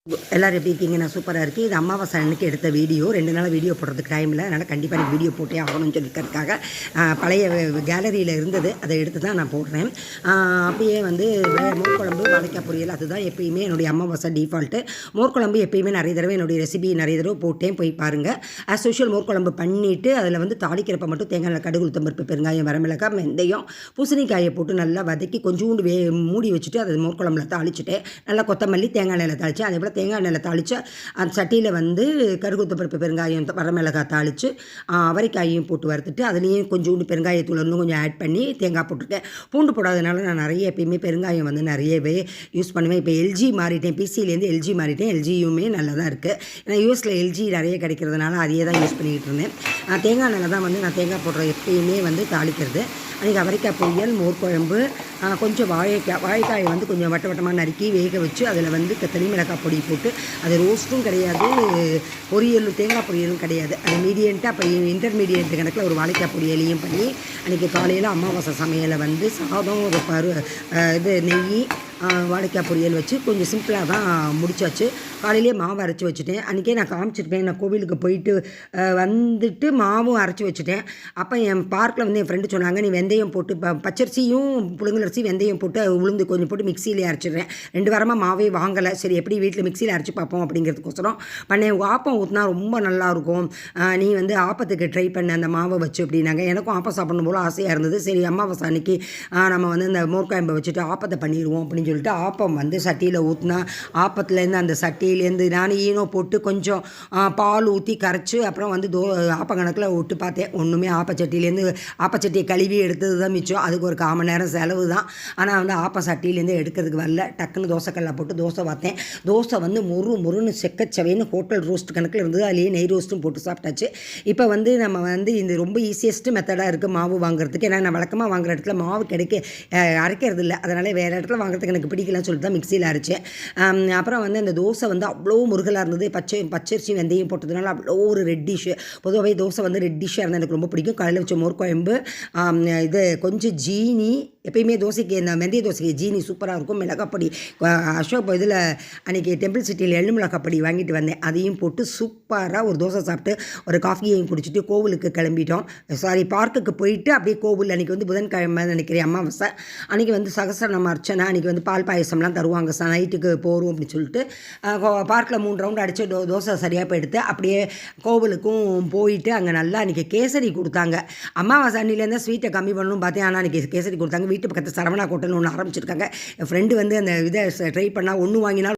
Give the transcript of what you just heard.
எல்லோரும் எப்படி இருக்கீங்க? நான் சூப்பராக இருக்குது. இது அமாவாசை அன்னைக்கு எடுத்த வீடியோ. 2 நாள் வீடியோ போடுறதுக்கு டைம் இல்லை. அதனால் கண்டிப்பாக எனக்கு வீடியோ போட்டே ஆகணும்னு சொல்லியிருக்கிறதுக்காக பழைய கேலரியில் இருந்தது, அதை எடுத்து தான் நான் போடுறேன். அப்படியே வந்து மோர்க்குழம்பு, வாழைக்காய் பொரியல், அதுதான் எப்பயுமே என்னுடைய அமாவாசை டிஃபால்ட்டு. மோர்க்குழம்பு எப்பயுமே நிறைய தடவை என்னுடைய ரெசிபி நிறைய தடவை போட்டேன், போய் பாருங்கள். ஆஸ் யூஷுவல் மோர்க்குழம்பு பண்ணிவிட்டு அதில் வந்து தாளிக்கிறப்ப மட்டும் தேங்காய், கடுகு, உளுத்தம் பருப்பு, பெருங்காயம், வரமிளகாய், வெந்தயம், பூசணிக்காயை போட்டு நல்லா வதக்கி கொஞ்சோண்டு மூடி வச்சுட்டு அதை மோர்க்குழம்புல தாளிச்சுட்டேன். நல்லா கொத்தமல்லி, தேங்காய் எண்ணெயில் தாளித்து, அதே போல் தேங்காய் எண்ணெயில் தாளித்து அந்த சட்டியில் வந்து கடுகு, உளுத்தம் பருப்பு, பெருங்காயம், வரமிளகாய் தாளித்து அவரைக்காயும் போட்டு வறுத்துட்டு அதுலேயும் கொஞ்சோண்டு பெருங்காயத்தூள் இன்னும் கொஞ்சம் ஆட் பண்ணி தேங்காய் போட்டிருக்கேன். பூண்டு போடாதனால நான் நிறைய எப்பயுமே பெருங்காயம் வந்து நிறையவே யூஸ் பண்ணுவேன். இப்போ எல்ஜி மாறிட்டேன், பிசிலேருந்து எல்ஜி மாறிட்டேன். எல்ஜியுமே நல்லா தான் இருக்குது. ஏன்னா யூஎஸில் எல்ஜி நிறைய கிடைக்கிறதுனால அதையே தான் யூஸ் பண்ணிக்கிட்டு இருந்தேன். தேங்காய் எண்ணெயில் தான் வந்து நான் தேங்காய் போடுற எப்பயுமே வந்து தாளிக்கிறது. அன்றைக்கி அவரைக்காய் பொரியல், மோர்க்குழம்பு, கொஞ்சம் வாழைக்காயை வந்து கொஞ்சம் வட்டமாக நறுக்கி வேக வச்சு அதில் வந்து தனி மிளகாய் பொடி போட்டு, அது ரோஸ்ட்டும் கிடையாது, பொரியலும் தேங்காய் பொரியலும் கிடையாது, அது மீடியண்ட்டாக அப்போ இன்டர்மீடியட் கணக்கில் ஒரு வாழைக்காய் பொரியலையும் பண்ணி அன்றைக்கி காலையில் அமாவாசை சமையலை வந்து சாதம், ஒரு நெய், வாழைக்காய் பொரியல் வச்சு கொஞ்சம் சிம்பிளாக தான் முடிச்சாச்சு. காலையிலேயே மாவு அரைச்சி வச்சுட்டேன். அன்றைக்கே நான் காமிச்சிருப்பேன், நான் கோவிலுக்கு போயிட்டு வந்துட்டு மாவும் அரைச்சி வச்சுட்டேன். அப்போ என் பார்க்கில் வந்து என் ஃப்ரெண்டு சொன்னாங்க, நீ வெந்தயம் போட்டு பச்சரிசியும் புழுங்கலரிசி வெந்தயம் போட்டு உளுந்து கொஞ்சம் போட்டு மிக்சியிலே அரைச்சிடுறேன். 2 வாரமாக மாவே வாங்கலை, சரி எப்படி வீட்டில் மிக்சியில் அரைச்சி பார்ப்போம் அப்படிங்கிறதுக்கோசரம் பண்ணேன். ஆப்பம் ஊற்றினா ரொம்ப நல்லாயிருக்கும், நீ வந்து ஆப்பத்துக்கு ட்ரை பண்ண அந்த மாவை வச்சு அப்படின்னாங்க. எனக்கும் ஆப்பம் சாப்பிடணும் போல் ஆசையாக இருந்தது. சரி அமாவாசை அன்றைக்கி நம்ம வந்து இந்த மோர்க்குழம்பை வச்சுட்டு ஆப்பத்தை பண்ணிடுவோம் அப்படின்னு சொல்லிட்டு ஆப்பம் வந்து சட்டியில் ஊற்றினா, ஆப்பத்துலேருந்து அந்த சட்டியிலேருந்து நான் ஈனோ போட்டு கொஞ்சம் பால் ஊற்றி கரைச்சி அப்புறம் வந்து ஆப்ப கணக்கில் விட்டு பார்த்தேன். ஒன்றுமே ஆப்பச்சட்டியிலேருந்து ஆப்பச்சட்டியை கழுவி எடுத்தது தான் மிச்சம். அதுக்கு ஒரு 1/4 மணி நேரம் செலவு தான். ஆனால் வந்து ஆப்ப சட்டியிலேருந்து எடுக்கிறதுக்கு வரல. டக்குன்னு தோசைக்கல்லை போட்டு தோசை பார்த்தேன். தோசை வந்து முறுன்னு செக்கச்சவைன்னு ஹோட்டல் ரோஸ்ட் கணக்கில் இருந்தது. அதுலேயே நெய் ரோஸ்ட்டும் போட்டு சாப்பிட்டாச்சு. இப்போ வந்து நம்ம வந்து இந்த ரொம்ப ஈஸியஸ்ட்டு மெத்தடாக இருக்குது மாவு வாங்குறதுக்கு. ஏன்னா நான் வழக்கமாக வாங்குற இடத்துல மாவு அரைக்கிறது இல்லை, அதனால் வேறு இடத்துல வாங்குறதுக்கு எனக்கு பிடிக்கலன்னு சொல்லிட்டு தான் மிக்சியில் அரைச்சேன். அப்புறம் வந்து அந்த தோசை வந்து அவ்வளோ முருகலாக இருந்தது. பச்சரிசி வெந்தயம் போட்டதுனால அவ்வளோ ஒரு ரெட்டிஷ்ஷு. பொதுவாகவே தோசை வந்து ரெட்டிஷ்ஷாக இருந்தால் எனக்கு ரொம்ப பிடிக்கும். காலையில் வச்ச மோர்க்குழம்பு, கொஞ்சம் ஜீனி, எப்பயுமே தோசைக்கு இந்த வெந்தய தோசைக்கு ஜீனி சூப்பராக இருக்கும். மிளகாப்பொடி அசோக் இதில் அன்றைக்கி டெம்பிள் சிட்டியில் எள்ளு மிளகாப்பொடி வாங்கிட்டு வந்தேன், அதையும் போட்டு சூப்பராக ஒரு தோசை சாப்பிட்டு ஒரு காஃபியையும் குடிச்சிட்டு கோவிலுக்கு கிளம்பிட்டோம். பார்க்குக்கு போயிட்டு அப்படியே கோவில் அன்றைக்கி வந்து புதன்கிழமை நினைக்கிறேன் அமாவாசை அன்றைக்கி வந்து சகஸ்ரநாம அர்ச்சனை, அன்றைக்கி வந்து பால் பாயசம்லாம் தருவாங்க. நைட்டுக்கு போகிறோம் அப்படின்னு சொல்லிட்டு பார்க்கில் 3 ரவுண்டு அடித்து தோசை சரியாக போயிடுத்து. அப்படியே கோவிலுக்கும் போயிட்டு அங்கே நல்லா அன்றைக்கி கேசரி கொடுத்தாங்க. அமாவாசை அன்னிலேருந்து ஸ்வீட்டை கம்மி பண்ணணும்னு பார்த்தேன், ஆனால் அன்றைக்கி கேசரி கொடுத்தாங்க. வீட்டு பக்கத்தில் சரவணா ஹோட்டல்னு ஒன்று ஆரம்பிச்சிருக்காங்க. என் ஃப்ரெண்டு வந்து அந்த இதை ட்ரை பண்ணால் ஒன்று வாங்கினால்